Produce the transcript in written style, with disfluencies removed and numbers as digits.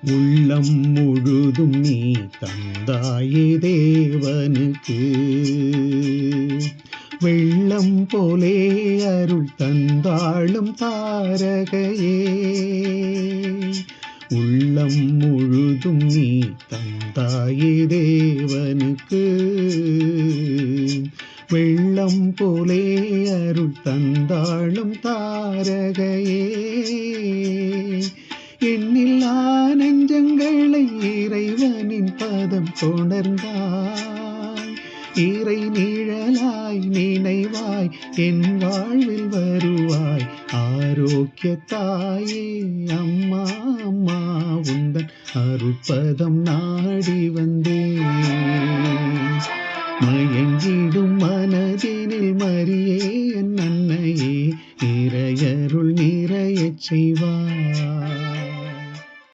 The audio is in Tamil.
உள்ளம் முழுதும் நீ தந்தாயே தேவனுக்கு. வெள்ளம் போலே அருள் தந்தாளும் தாரகையே. உள்ளம் முழுதும் நீ தந்தாயே தேவனுக்கு. வெள்ளம் போலே அருள் தந்தாளும் தாரகையே. எண்ணில்லா நெஞ்சங்களை இறைவனின் பதம் கொணர்ந்தாய். இறை நிழலாய் நினைவாய் என் வாழ்வில் வருவாய். ஆரோக்கிய தாயே அம்மா அம்மா உந்தன் அருட்பதம் நாடி